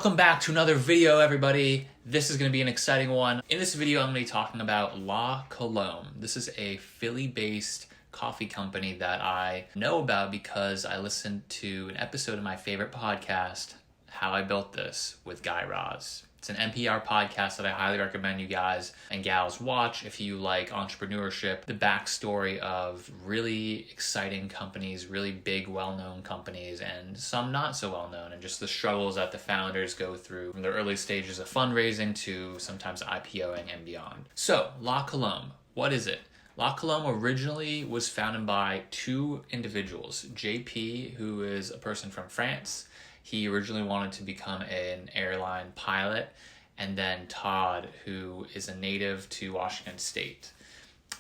Welcome back to another video, everybody. This is going to be an exciting one. In this video, I'm going to be talking about La Colombe. This is a Philly-based coffee company that I know about because I listened to an episode of my favorite podcast, How I Built This, with Guy Raz. It's an NPR podcast that I highly recommend you guys and gals watch if you like entrepreneurship, the backstory of really exciting companies, really big, well-known companies, and some not so well-known, and just the struggles that the founders go through from their early stages of fundraising to sometimes IPOing and beyond. So, La Colombe, what is it? La Colombe originally was founded by two individuals, J.P., who is a person from France. He originally wanted to become an airline pilot, and then Todd, who is a native to Washington State.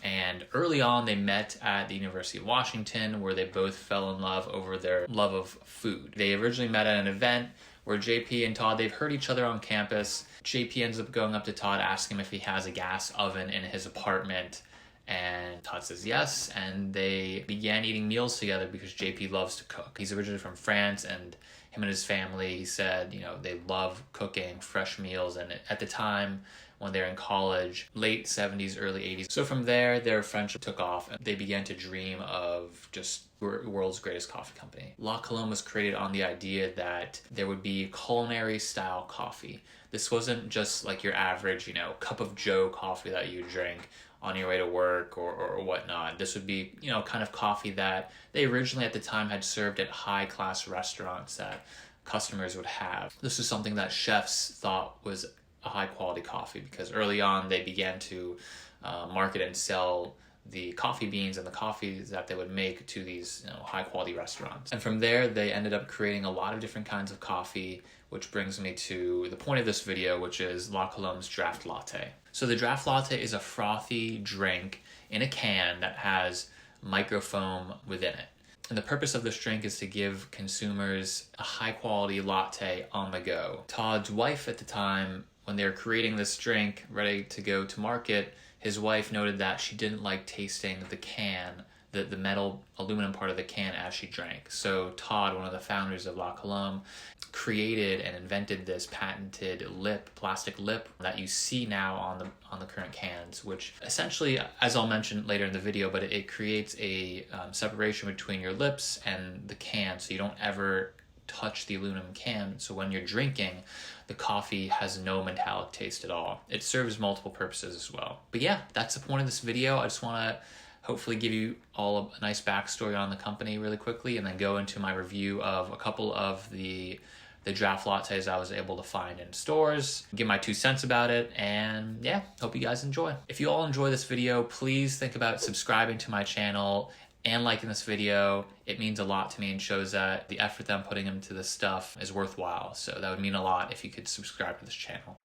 And early on, they met at the University of Washington, where they both fell in love over their love of food. They originally met at an event where JP and Todd, they've heard each other on campus. JP ends up going up to Todd, asking him if he has a gas oven in his apartment. And Todd says yes, and they began eating meals together because JP loves to cook. He's originally from France, and him and his family, he said, they love cooking fresh meals. And at the time, when they're in college, late 70s, early 80s. So from there, their friendship took off, and they began to dream of just the world's greatest coffee company. La Colombe was created on the idea that there would be culinary style coffee. This wasn't just like your average, cup of joe coffee that you drink on your way to work or whatnot. This would be, kind of coffee that they originally at the time had served at high-class restaurants that customers would have. This is something that chefs thought was a high-quality coffee because early on they began to market and sell the coffee beans and the coffees that they would make to these high-quality restaurants. And from there, they ended up creating a lot of different kinds of coffee, which brings me to the point of this video, which is La Colombe's Draft Latte. So the Draft Latte is a frothy drink in a can that has microfoam within it. And the purpose of this drink is to give consumers a high-quality latte on the go. Todd's wife at the time, when they were creating this drink, ready to go to market, his wife noted that she didn't like tasting the can, the metal aluminum part of the can as she drank. So Todd, one of the founders of La Colombe, created and invented this patented plastic lip that you see now on the current cans, which essentially, as I'll mention later in the video, but it creates a separation between your lips and the can, so you don't ever touch the aluminum can. So when you're drinking, the coffee has no metallic taste at all. It serves multiple purposes as well. But yeah, that's the point of this video. I just want to hopefully give you all a nice backstory on the company really quickly, and then go into my review of a couple of the draft lattes I was able to find in stores, give my 2 cents about it, and yeah, hope you guys enjoy. If you all enjoy this video, please think about subscribing to my channel and liking this video. It means a lot to me and shows that the effort that I'm putting into this stuff is worthwhile. So that would mean a lot if you could subscribe to this channel.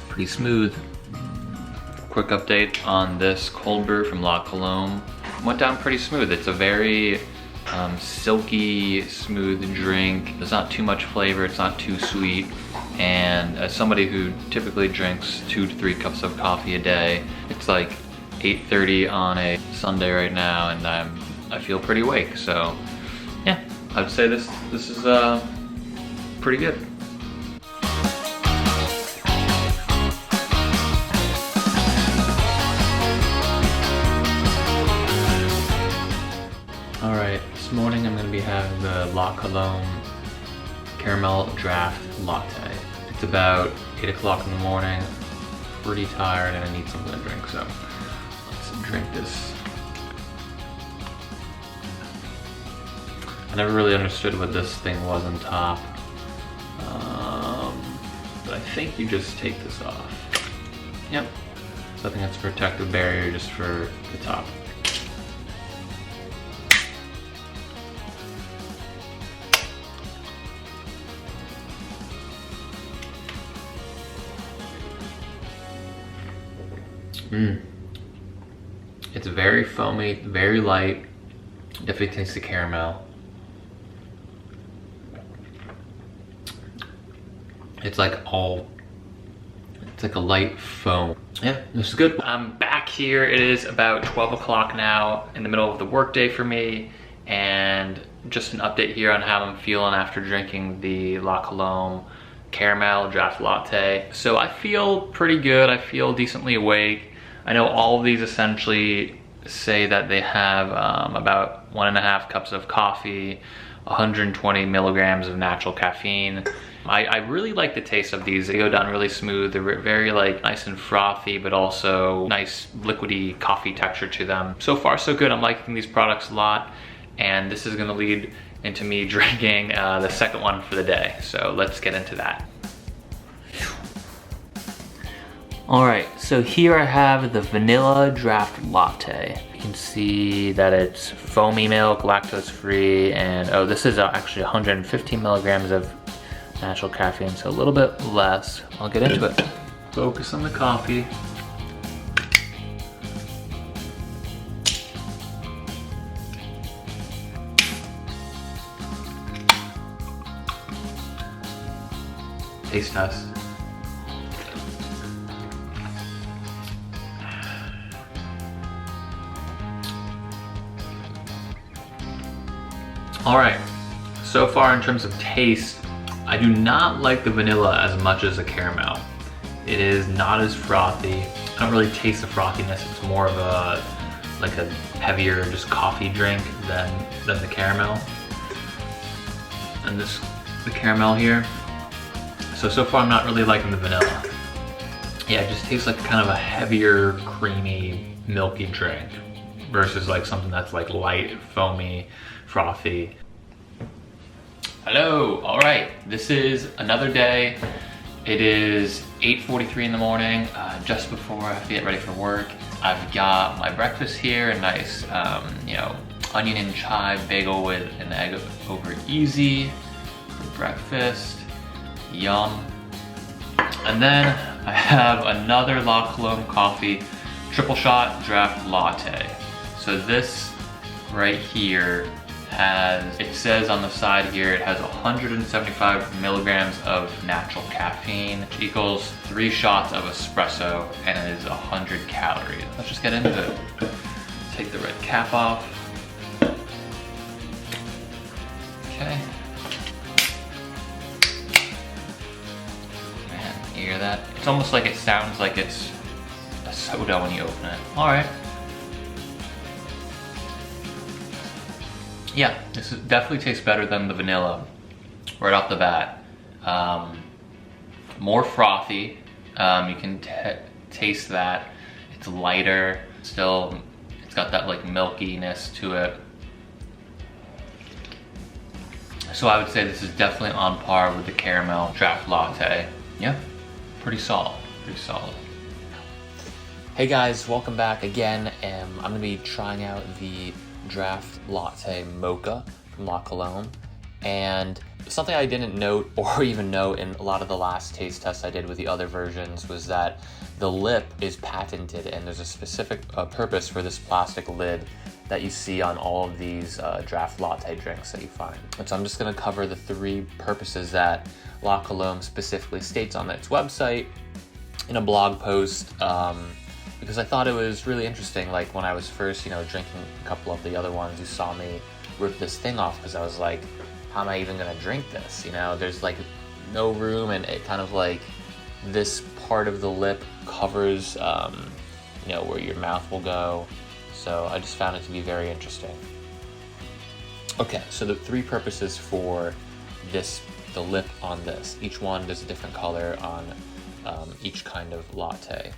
Pretty smooth. Quick update on this cold brew from La Colombe. Went down pretty smooth. It's a very silky, smooth drink. There's not too much flavor, it's not too sweet. And as somebody who typically drinks 2 to 3 cups of coffee a day, it's like 8:30 on a Sunday right now, and I feel pretty awake. So yeah, I would say this is pretty good. Alright, this morning I'm going to be having the La Colombe Caramel Draft Latte. It's about 8 o'clock in the morning, pretty tired, and I need something to drink, so let's drink this. I never really understood what this thing was on top, but I think you just take this off. Yep, so I think that's a protective barrier just for the top. It's very foamy, very light. Definitely tastes the caramel. It's like a light foam. Yeah, this is good. I'm back here. It is about 12 o'clock now, in the middle of the workday for me, and just an update here on how I'm feeling after drinking the La Colombe Caramel Draft Latte. So I feel pretty good. I feel decently awake. I know all of these essentially say that they have about 1.5 cups of coffee, 120 milligrams of natural caffeine. I really like the taste of these. They go down really smooth. They're very like nice and frothy, but also nice liquidy coffee texture to them. So far so good. I'm liking these products a lot, and this is gonna lead into me drinking the second one for the day. So let's get into that. All right, so here I have the vanilla draft latte. You can see that it's foamy milk, lactose free, and oh, this is actually 115 milligrams of natural caffeine, so a little bit less. I'll get into it. Focus on the coffee. Taste test. All right, so far in terms of taste, I do not like the vanilla as much as the caramel. It is not as frothy. I don't really taste the frothiness. It's more of a heavier just coffee drink than the caramel. And the caramel here. So far I'm not really liking the vanilla. Yeah, it just tastes like kind of a heavier, creamy, milky drink versus like something that's like light, foamy, frothy. Hello, all right, this is another day. It is 8:43 in the morning, just before I have to get ready for work. I've got my breakfast here, a nice, onion and chive bagel with an egg over easy for breakfast, yum. And then I have another La Colombe coffee, triple shot draft latte. So this right here it says on the side here, it has 175 milligrams of natural caffeine, which equals 3 shots of espresso, and it is 100 calories. Let's just get into it. Take the red cap off. Okay. Man, you hear that? It's almost like it sounds like it's a soda when you open it. All right. Yeah, this definitely tastes better than the vanilla right off the bat. More frothy, you can taste that. It's lighter, still, it's got that like milkiness to it. So I would say this is definitely on par with the caramel draft latte. Yeah, pretty solid, pretty solid. Hey guys, welcome back again. I'm gonna be trying out the draft latte Mocha from La Colombe, and something I didn't note or even know in a lot of the last taste tests I did with the other versions was that the lip is patented, and there's a specific purpose for this plastic lid that you see on all of these draft latte drinks that you find. And so I'm just going to cover the 3 purposes that La Colombe specifically states on its website in a blog post, because I thought it was really interesting. Like when I was first, drinking a couple of the other ones, you saw me rip this thing off because I was like, how am I even gonna drink this? There's like no room, and it kind of like this part of the lip covers, where your mouth will go. So I just found it to be very interesting. Okay, so the 3 purposes for the lip on this. Each one does a different color on each kind of latte.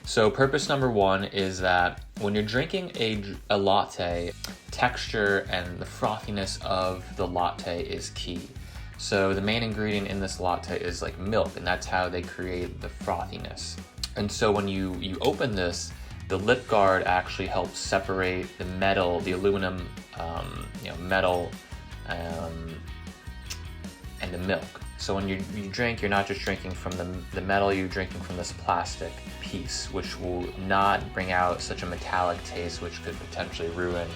So purpose number 1 is that when you're drinking a latte, texture and the frothiness of the latte is key. So the main ingredient in this latte is like milk, and that's how they create the frothiness. And so when you open this, the lip guard actually helps separate the metal, the aluminum, metal, and the milk. So when you drink, you're not just drinking from the metal, you're drinking from this plastic piece, which will not bring out such a metallic taste, which could potentially ruin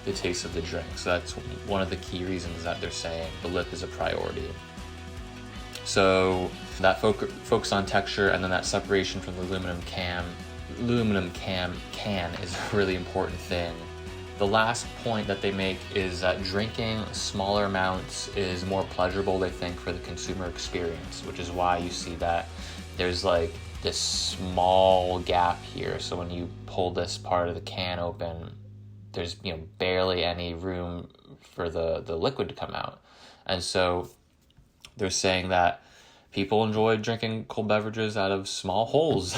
the taste of the drink. So that's one of the key reasons that they're saying the lip is a priority. So that focus on texture, and then that separation from the aluminum can is a really important thing. The last point that they make is that drinking smaller amounts is more pleasurable, they think, for the consumer experience, which is why you see that there's like this small gap here. So when you pull this part of the can open, there's barely any room for the liquid to come out. And so they're saying that people enjoy drinking cold beverages out of small holes.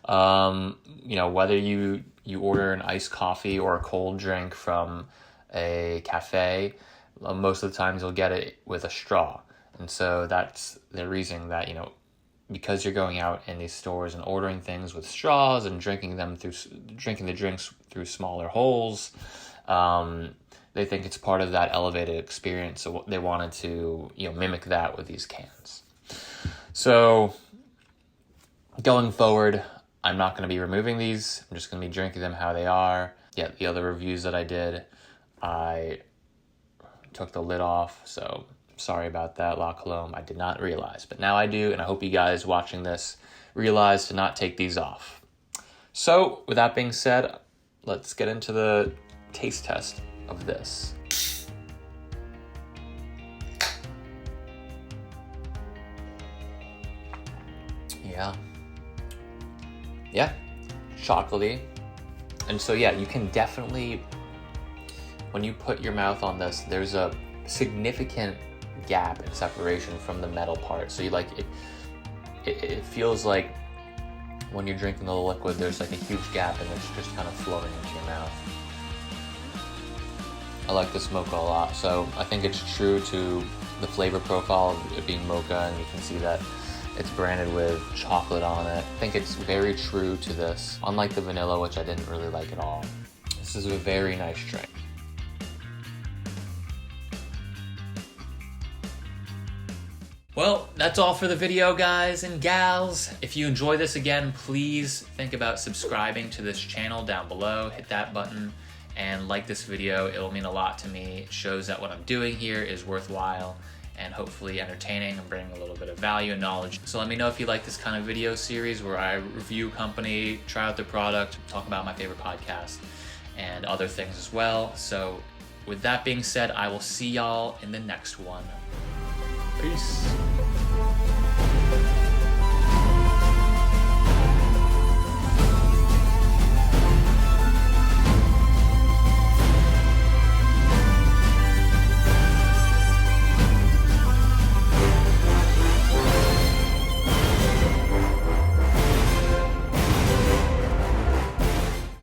Whether you order an iced coffee or a cold drink from a cafe, most of the times you'll get it with a straw. And so that's the reason that, because you're going out in these stores and ordering things with straws and drinking the drinks through smaller holes, they think it's part of that elevated experience. So they wanted to, mimic that with these cans. So going forward, I'm not going to be removing these. I'm just going to be drinking them how they are. Yeah, the other reviews that I did, I took the lid off. So sorry about that, La Colombe. I did not realize, but now I do. And I hope you guys watching this realize to not take these off. So with that being said, let's get into the taste test of this. Yeah, chocolatey. And so yeah, you can definitely, when you put your mouth on this, there's a significant gap in separation from the metal part. So it feels like when you're drinking the liquid, there's like a huge gap and it's just kind of flowing into your mouth. I like this Mocha a lot. So I think it's true to the flavor profile of it being Mocha, and you can see that it's branded with chocolate on it. I think it's very true to this, unlike the vanilla, which I didn't really like at all. This is a very nice drink. Well, that's all for the video, guys and gals. If you enjoy this, again, please think about subscribing to this channel down below. Hit that button and like this video. It'll mean a lot to me. It shows that what I'm doing here is worthwhile and hopefully entertaining and bringing a little bit of value and knowledge. So let me know if you like this kind of video series where I review a company, try out their product, talk about my favorite podcast, and other things as well. So with that being said, I will see y'all in the next one. Peace.